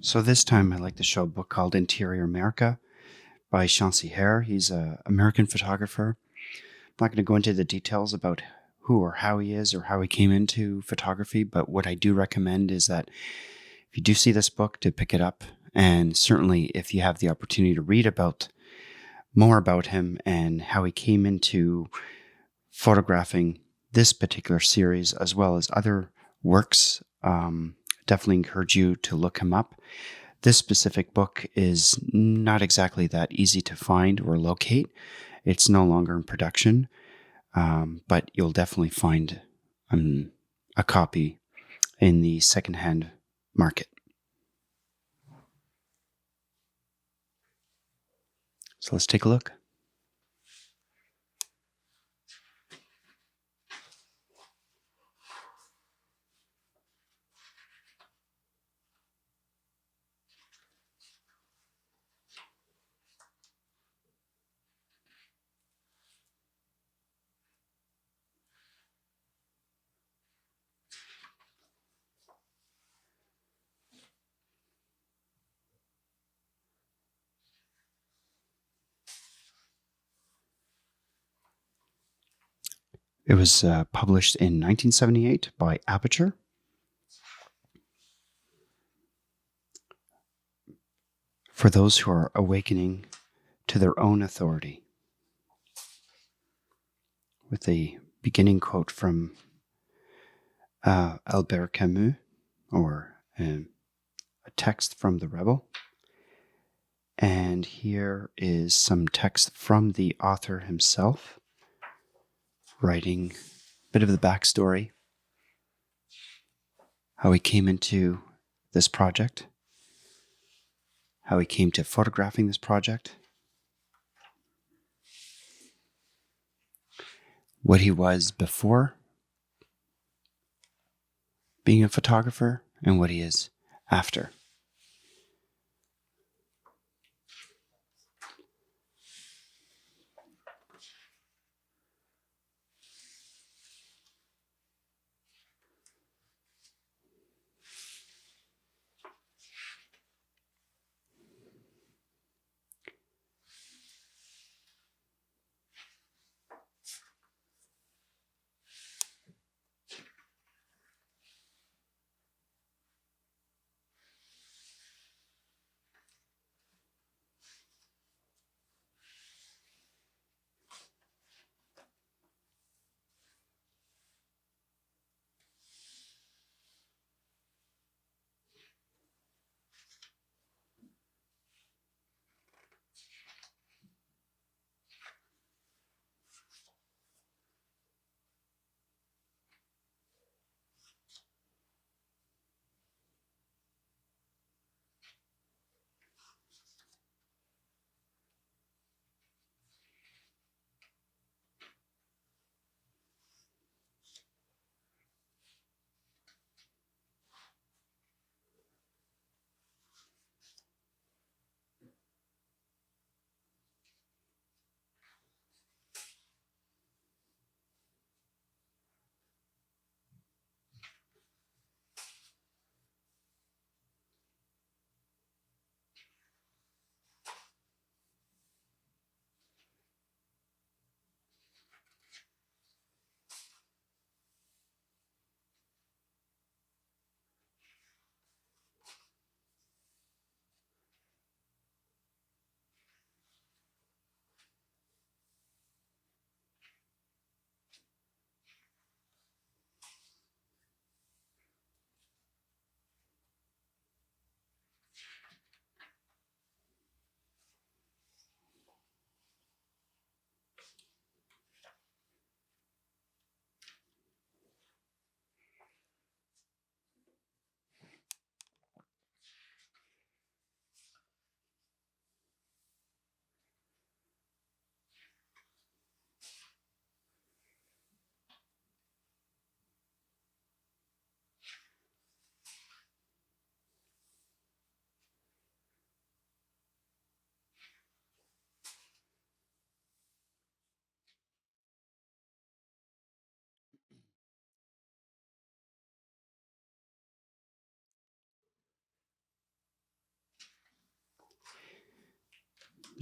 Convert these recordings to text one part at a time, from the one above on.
So this time I'd like to show a book called Interior America by Chauncey Hare. He's an American photographer. I'm not going to go into the details about who or how he is or how he came into photography, but what I do recommend is that if you do see this book, to pick it up. And certainly if you have the opportunity to read about more about him and how he came into photographing this particular series as well as other works, definitely encourage you to look him up. This specific book is not exactly that easy to find or locate. It's no longer in production, but you'll definitely find a copy in the secondhand market. So let's take a look. It was published in 1978 by Aperture. For those who are awakening to their own authority. With a beginning quote from Albert Camus, or a text from The Rebel. And here is some text from the author himself, writing a bit of the backstory, how he came into this project, how he came to photographing this project, what he was before being a photographer, and what he is after.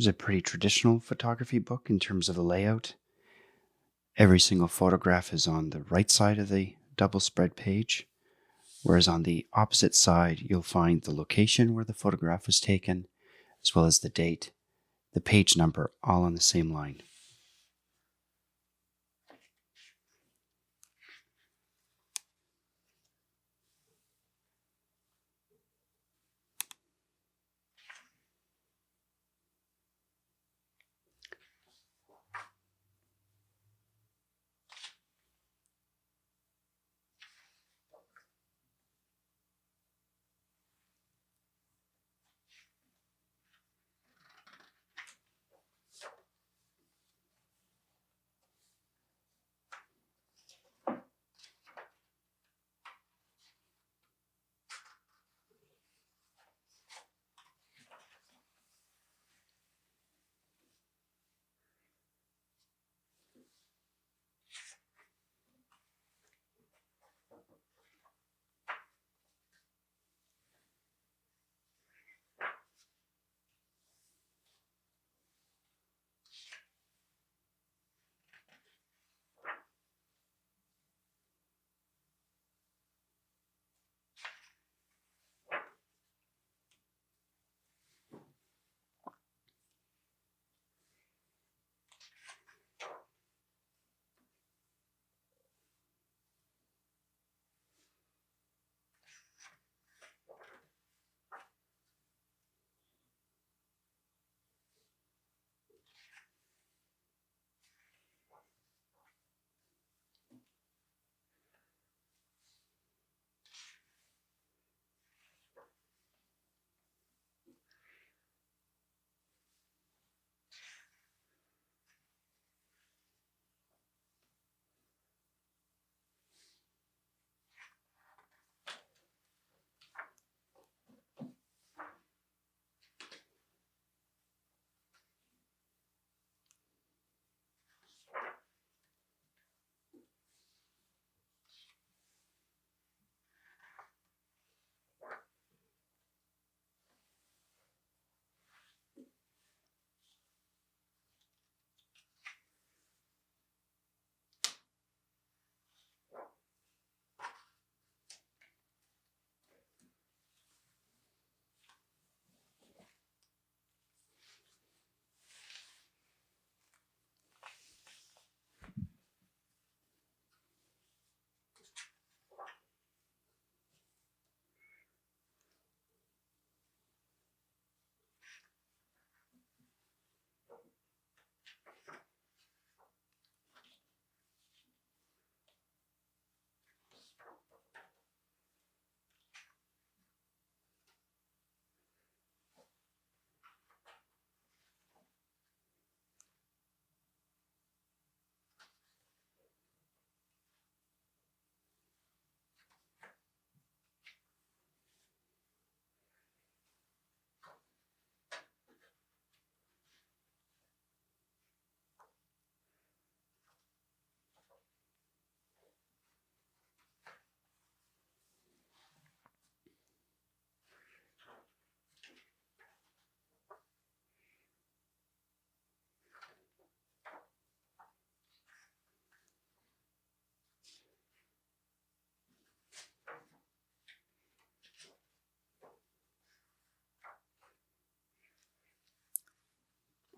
was a pretty traditional photography book in terms of the layout. Every single photograph is on the right side of the double spread page, whereas on the opposite side, you'll find the location where the photograph was taken, as well as the date, the page number, all on the same line.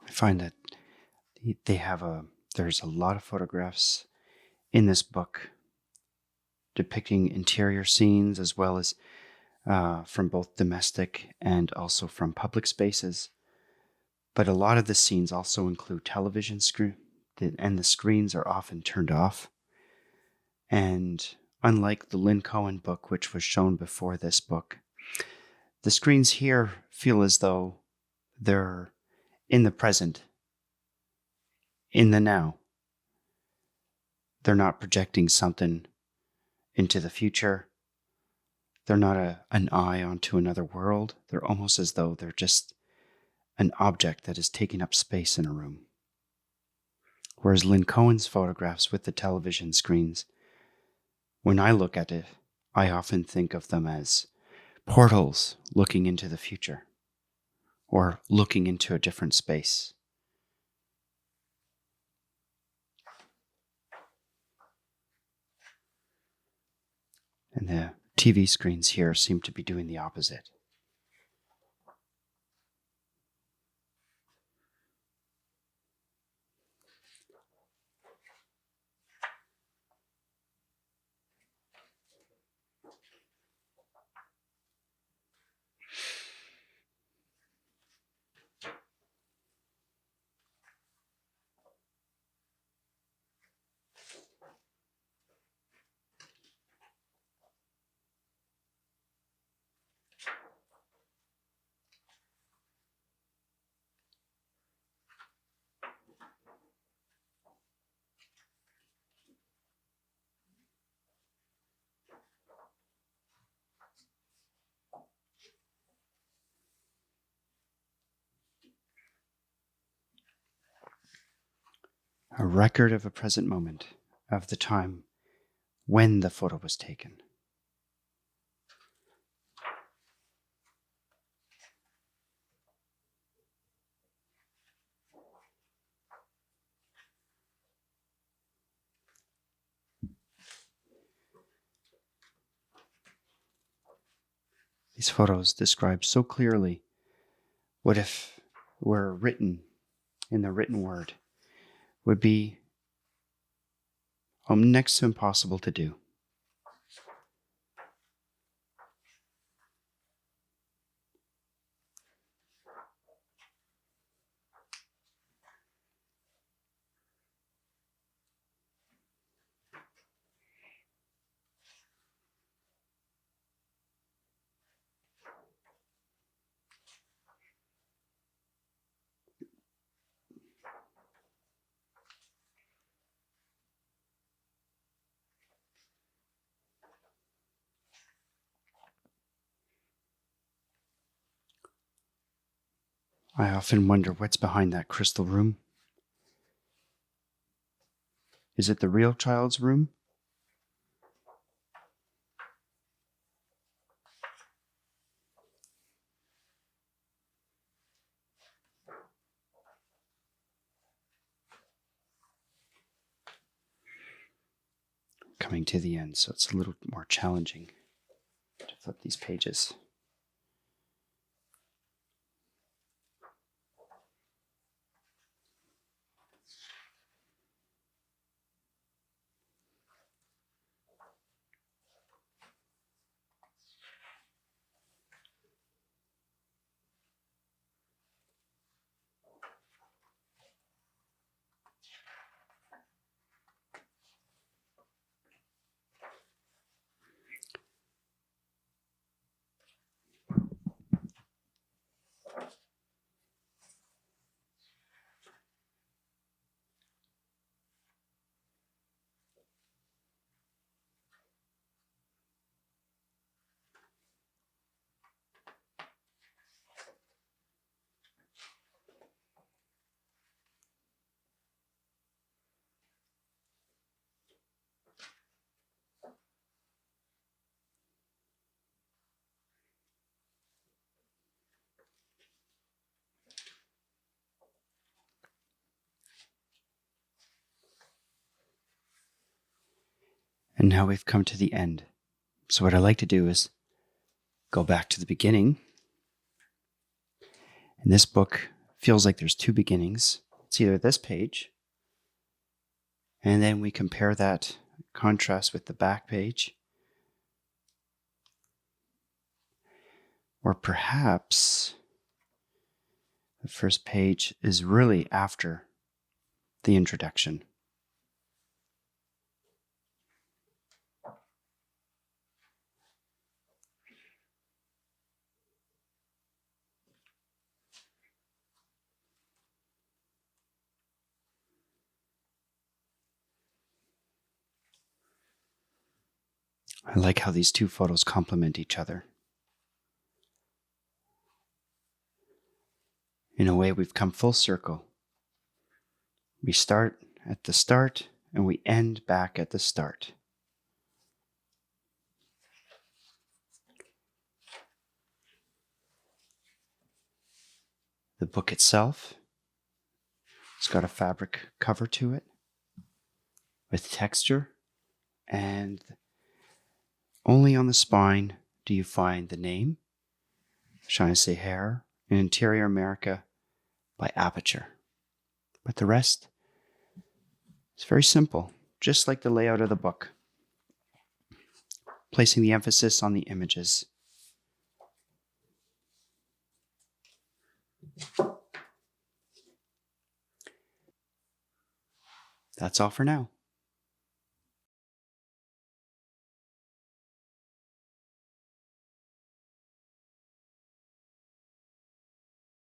I find that there's a lot of photographs in this book depicting interior scenes as well as from both domestic and also from public spaces. But a lot of the scenes also include television screen, and the screens are often turned off. And unlike the Lynn Cohen book, which was shown before this book, the screens here feel as though they're in the present, in the now. They're not projecting something into the future. They're not an eye onto another world. They're almost as though they're just an object that is taking up space in a room. Whereas Lynn Cohen's photographs with the television screens, when I look at it, I often think of them as portals looking into the future, or looking into a different space. And the TV screens here seem to be doing the opposite. A record of a present moment of the time when the photo was taken. These photos describe so clearly what if were written in the written word would be next to impossible to do. I often wonder what's behind that crystal room. Is it the real child's room? Coming to the end, so it's a little more challenging to flip these pages. And now we've come to the end. So what I like to do is go back to the beginning. And this book feels like there's two beginnings. It's either this page, and then we compare that contrast with the back page. Or perhaps the first page is really after the introduction. I like how these two photos complement each other. In a way, we've come full circle. We start at the start and we end back at the start. The book itself, it's got a fabric cover to it with texture, and only on the spine do you find the name, Chauncey Hare, in Interior America by Aperture. But the rest is very simple, just like the layout of the book, placing the emphasis on the images. That's all for now.